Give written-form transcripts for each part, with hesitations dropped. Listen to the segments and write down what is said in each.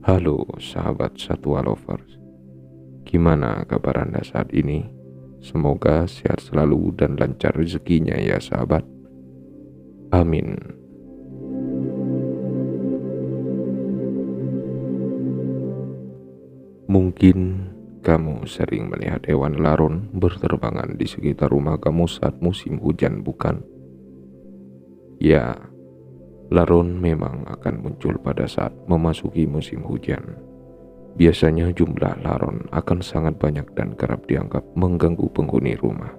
Halo sahabat satwa lovers, gimana kabar Anda saat ini? Semoga sehat selalu dan lancar rezekinya ya sahabat. Amin. Mungkin kamu sering melihat hewan laron berterbangan di sekitar rumah kamu saat musim hujan, bukan? Ya, laron memang akan muncul pada saat memasuki musim hujan. Biasanya jumlah laron akan sangat banyak dan kerap dianggap mengganggu penghuni rumah.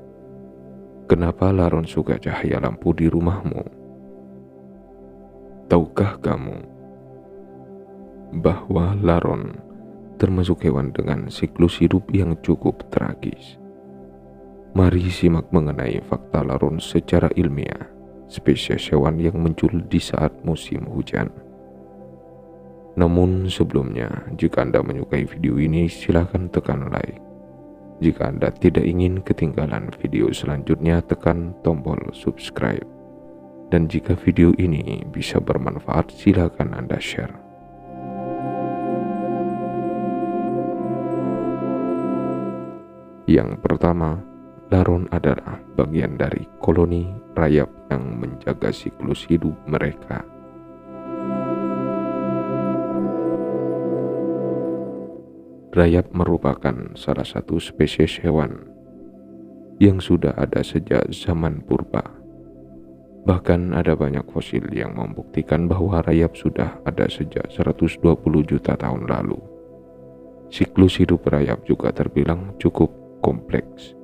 Kenapa laron suka cahaya lampu di rumahmu? Tahukah kamu bahwa laron termasuk hewan dengan siklus hidup yang cukup tragis? Mari simak mengenai fakta laron secara ilmiah, spesies hewan yang muncul di saat musim hujan. Namun sebelumnya, jika Anda menyukai video ini, silahkan tekan like. Jika Anda tidak ingin ketinggalan video selanjutnya, tekan tombol subscribe. Dan jika video ini bisa bermanfaat, silahkan Anda share. Yang pertama, laron adalah bagian dari koloni rayap yang menjaga siklus hidup mereka. Rayap merupakan salah satu spesies hewan yang sudah ada sejak zaman purba. Bahkan ada banyak fosil yang membuktikan bahwa rayap sudah ada sejak 120 juta tahun lalu. Siklus hidup rayap juga terbilang cukup kompleks.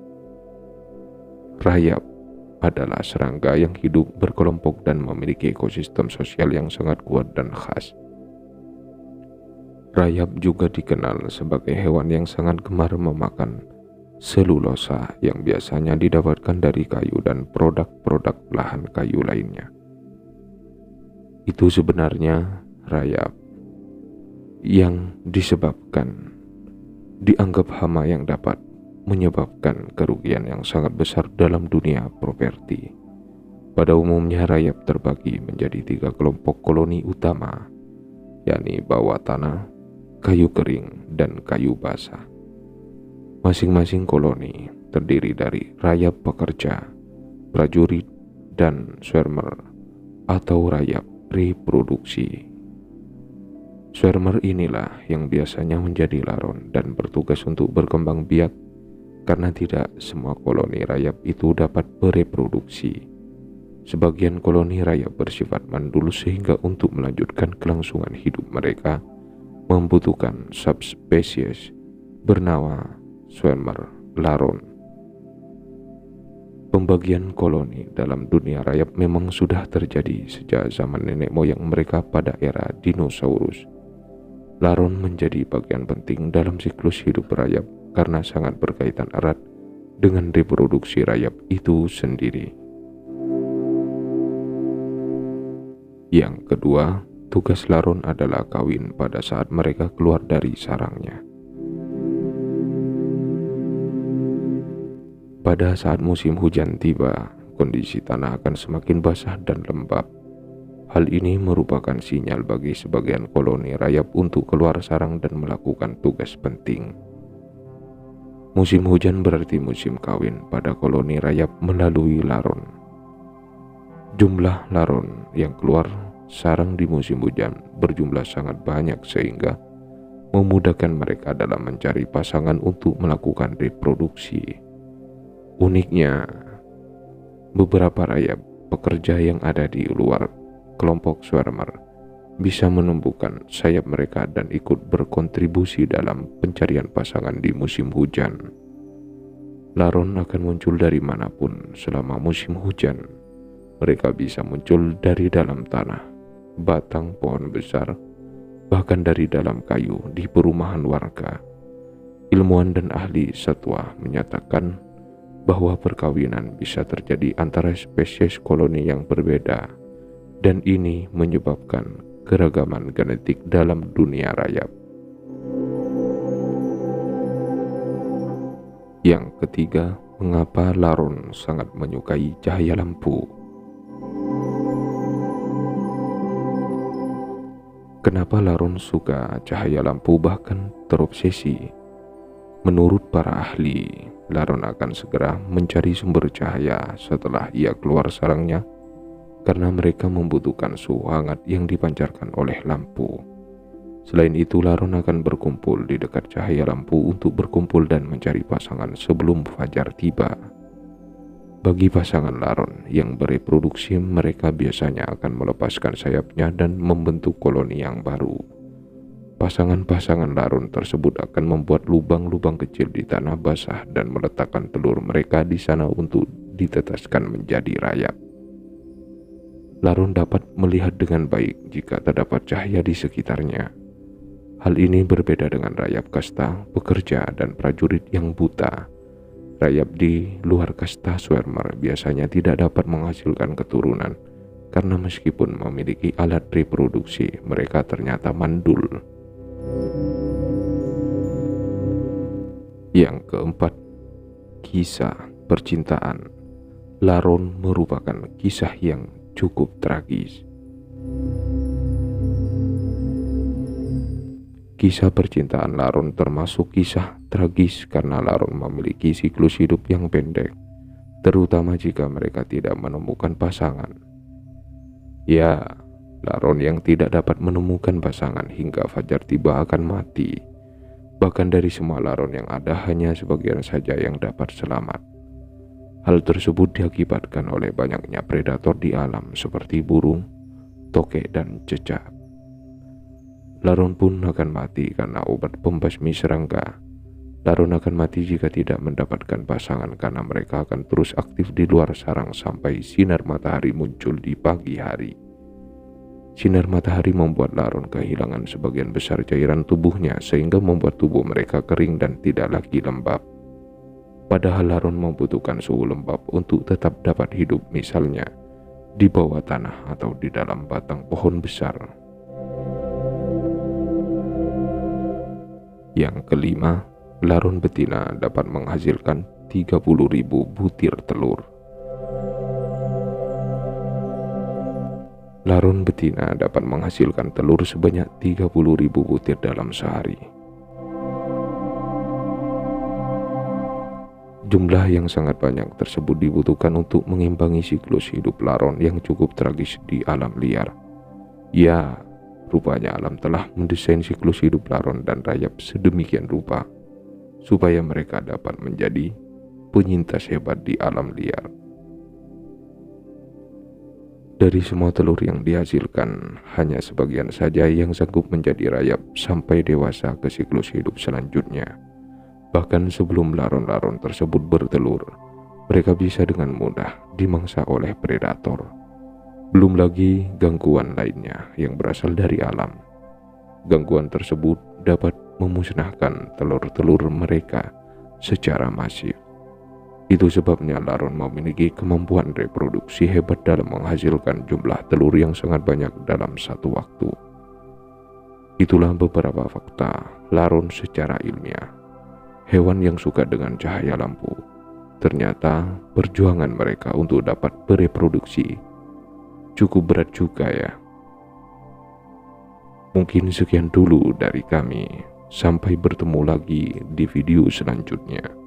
Rayap adalah serangga yang hidup berkelompok dan memiliki ekosistem sosial yang sangat kuat dan khas. Rayap juga dikenal sebagai hewan yang sangat gemar memakan selulosa yang biasanya didapatkan dari kayu dan produk-produk belahan kayu lainnya. Itu sebenarnya rayap yang dianggap hama yang dapat menyebabkan kerugian yang sangat besar dalam dunia properti. Pada umumnya rayap terbagi menjadi 3 kelompok koloni utama, yakni bawah tanah, kayu kering, dan kayu basah. Masing-masing koloni terdiri dari rayap pekerja, prajurit, dan swarmer atau rayap reproduksi. Swarmer inilah yang biasanya menjadi laron dan bertugas untuk berkembang biak, karena tidak semua koloni rayap itu dapat bereproduksi. Sebagian koloni rayap bersifat mandul sehingga untuk melanjutkan kelangsungan hidup mereka membutuhkan subspesies bernama swarmer laron. Pembagian koloni dalam dunia rayap memang sudah terjadi sejak zaman nenek moyang mereka pada era dinosaurus. Laron menjadi bagian penting dalam siklus hidup rayap karena sangat berkaitan erat dengan reproduksi rayap itu sendiri. Yang kedua, tugas laron adalah kawin pada saat mereka keluar dari sarangnya. Pada saat musim hujan tiba, kondisi tanah akan semakin basah dan lembab. Hal ini merupakan sinyal bagi sebagian koloni rayap untuk keluar sarang dan melakukan tugas penting. Musim hujan berarti musim kawin pada koloni rayap melalui laron. Jumlah laron yang keluar sarang di musim hujan berjumlah sangat banyak sehingga memudahkan mereka dalam mencari pasangan untuk melakukan reproduksi. Uniknya, beberapa rayap pekerja yang ada di luar kelompok swarmer bisa menumbuhkan sayap mereka dan ikut berkontribusi dalam pencarian pasangan di musim hujan. Laron akan muncul dari manapun selama musim hujan. Mereka bisa muncul dari dalam tanah, batang pohon besar, bahkan dari dalam kayu di perumahan warga. Ilmuwan dan ahli satwa menyatakan bahwa perkawinan bisa terjadi antara spesies koloni yang berbeda, dan ini menyebabkan keragaman genetik dalam dunia rayap. Yang ketiga, mengapa laron sangat menyukai cahaya lampu? Kenapa laron suka cahaya lampu bahkan terobsesi? Menurut para ahli, laron akan segera mencari sumber cahaya setelah ia keluar sarangnya karena mereka membutuhkan suhu hangat yang dipancarkan oleh lampu. Selain itu, laron akan berkumpul di dekat cahaya lampu untuk berkumpul dan mencari pasangan sebelum fajar tiba. Bagi pasangan laron yang bereproduksi, mereka biasanya akan melepaskan sayapnya dan membentuk koloni yang baru. Pasangan-pasangan laron tersebut akan membuat lubang-lubang kecil di tanah basah dan meletakkan telur mereka di sana untuk ditetaskan menjadi rayap. Laron dapat melihat dengan baik jika terdapat cahaya di sekitarnya. Hal ini berbeda dengan rayap kasta, pekerja, dan prajurit yang buta. Rayap di luar kasta swarmer biasanya tidak dapat menghasilkan keturunan karena meskipun memiliki alat reproduksi, mereka ternyata mandul. Yang keempat, kisah percintaan. Laron merupakan kisah yang cukup tragis. Kisah percintaan laron termasuk kisah tragis karena laron memiliki siklus hidup yang pendek, terutama jika mereka tidak menemukan pasangan. Ya, laron yang tidak dapat menemukan pasangan hingga fajar tiba akan mati. Bahkan dari semua laron yang ada, hanya sebagian saja yang dapat selamat. Hal tersebut diakibatkan oleh banyaknya predator di alam seperti burung, tokek, dan cecak. Laron pun akan mati karena obat pembasmi serangga. Laron akan mati jika tidak mendapatkan pasangan karena mereka akan terus aktif di luar sarang sampai sinar matahari muncul di pagi hari. Sinar matahari membuat laron kehilangan sebagian besar cairan tubuhnya sehingga membuat tubuh mereka kering dan tidak lagi lembab. Padahal laron membutuhkan suhu lembab untuk tetap dapat hidup, misalnya di bawah tanah atau di dalam batang pohon besar. Yang kelima, laron betina dapat menghasilkan 30.000 butir telur. Laron betina dapat menghasilkan telur sebanyak 30.000 butir dalam sehari. Jumlah yang sangat banyak tersebut dibutuhkan untuk mengimbangi siklus hidup laron yang cukup tragis di alam liar. Ya, rupanya alam telah mendesain siklus hidup laron dan rayap sedemikian rupa supaya mereka dapat menjadi penyintas hebat di alam liar. Dari semua telur yang dihasilkan, hanya sebagian saja yang sanggup menjadi rayap sampai dewasa ke siklus hidup selanjutnya. Bahkan sebelum laron-laron tersebut bertelur, mereka bisa dengan mudah dimangsa oleh predator. Belum lagi gangguan lainnya yang berasal dari alam. Gangguan tersebut dapat memusnahkan telur-telur mereka secara masif. Itu sebabnya laron memiliki kemampuan reproduksi hebat dalam menghasilkan jumlah telur yang sangat banyak dalam satu waktu. Itulah beberapa fakta laron secara ilmiah. Hewan yang suka dengan cahaya lampu. Ternyata perjuangan mereka untuk dapat bereproduksi cukup berat juga ya. Mungkin sekian dulu dari kami. Sampai bertemu lagi di video selanjutnya.